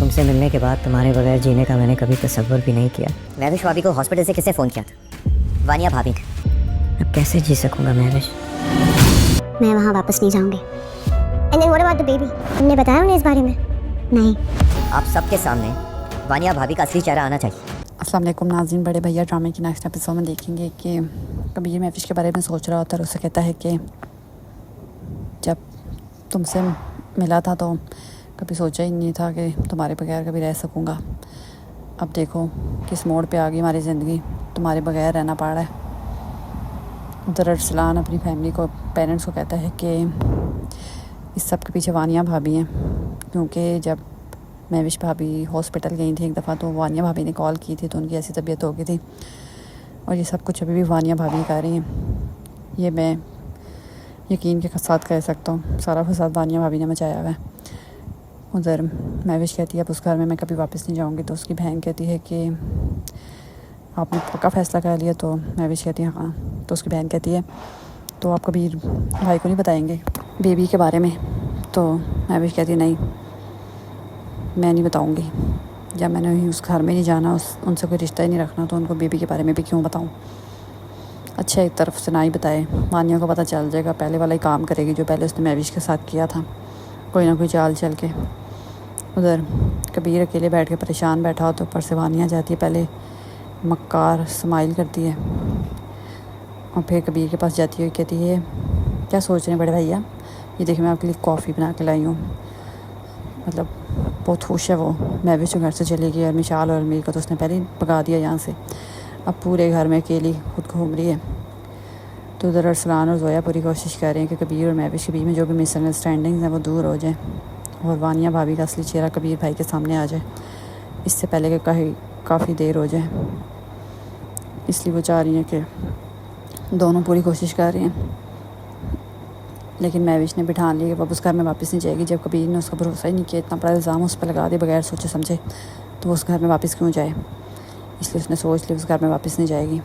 तुमसे मिलने के बाद तुम्हारे बगैर जीने का मैंने कभी तसव्वुर भी नहीं किया। महविश भाभी को हॉस्पिटल से किसने फ़ोन किया था? वानिया भाभी ने। अब कैसे जी सकूंगा महविश? मैं वहाँ वापस नहीं जाऊंगी। And then what about the baby? तुमने बताया उन्हें इस बारे में? नहीं। आप सबके सामने वानिया भाभी का असली चेहरा आना चाहिए। अस्सलाम वालेकुम नाज़रीन, बड़े भैया ड्रामे की नेक्स्ट एपिसोड में देखेंगे कि कबीर महविश के बारे में सोच रहा होता है और उसे कहता है कि जब तुमसे मिला था तो कभी सोचा ही नहीं था कि तुम्हारे बगैर कभी रह सकूँगा। अब देखो किस मोड़ पे आ गई हमारी ज़िंदगी, तुम्हारे बगैर रहना पड़ रहा है। उधर अरसलान अपनी फैमिली को, पेरेंट्स को कहता है कि इस सब के पीछे वानिया भाभी हैं, क्योंकि जब महविश भाभी हॉस्पिटल गई थी एक दफ़ा तो वानिया भाभी ने कॉल की थी तो उनकी ऐसी तबीयत हो गई थी और ये सब कुछ अभी भी वानिया भाभी कर रही हैं। ये मैं यकीन के साथ कह सकता हूँ, सारा फसाद वानिया भाभी ने मचाया हुआ है। उधर महविश कहती है अब उस घर में मैं कभी वापस नहीं जाऊँगी, तो उसकी बहन कहती है कि आपने पक्का फ़ैसला कर लिया? तो महविश कहती है हाँ। तो उसकी बहन कहती है तो आप कभी भाई को नहीं बताएंगे बेबी के बारे में? तो महविश कहती है नहीं, मैं नहीं बताऊँगी। जब मैंने उस घर में नहीं जाना, उनसे कोई रिश्ता ही नहीं रखना, तो उनको बेबी के बारे में भी क्यों बताऊँ? अच्छा एक तरफ से ना ही बताए, वानिया को पता चल जाएगा, पहले वाला ही काम करेगी जो पहले उसने महविश के साथ किया था, कोई ना कोई चाल चल के। उधर कबीर अकेले बैठ के परेशान बैठा हो तो ऊपर से वानिया जाती है, पहले मक्कार स्माइल करती है और फिर कबीर के पास जाती है, कहती है क्या सोच रहे हैं बड़े भैया, ये देखिए मैं आपके लिए कॉफ़ी बना के लाई हूँ। मतलब बहुत खुश है वो। महविश घर से चली गई और मिशाल और अमीर को तो उसने पहले ही भगा दिया यहाँ से, अब पूरे घर में अकेली खुद घूम रही है। तो उधर अरसलान और जोया पूरी कोशिश कर रहे हैं कि कबीर और महविश के बीच में जो भी मिसअंडरस्टैंडिंग्स हैं वो दूर हो जाए और वानिया भाभी का असली चेहरा कबीर भाई के सामने आ जाए, इससे पहले कि काफ़ी देर हो जाए। इसलिए वो चाह रही हैं कि दोनों पूरी कोशिश कर रहे हैं, लेकिन महविश ने बिठान लिया कि वो उस घर में वापस नहीं जाएगी। जब कबीर ने उसका भरोसा ही नहीं किया, इतना बड़ा इल्ज़ाम उस पर लगा दिया बगैर सोचे समझे, तो वो उस घर में वापस क्यों जाए? इसलिए उसने सोच लिया उस घर में वापस नहीं जाएगी।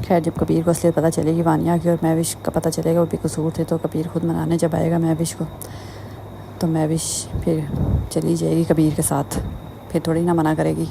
खैर जब कबीर को असलियत पता चलेगी वानिया की और महविश का पता चलेगा वो बेकसूर थे, तो कबीर खुद मनाने जब आएगा महविश को, तो महविश फिर चली जाएगी कबीर के साथ, फिर थोड़ी ना मना करेगी।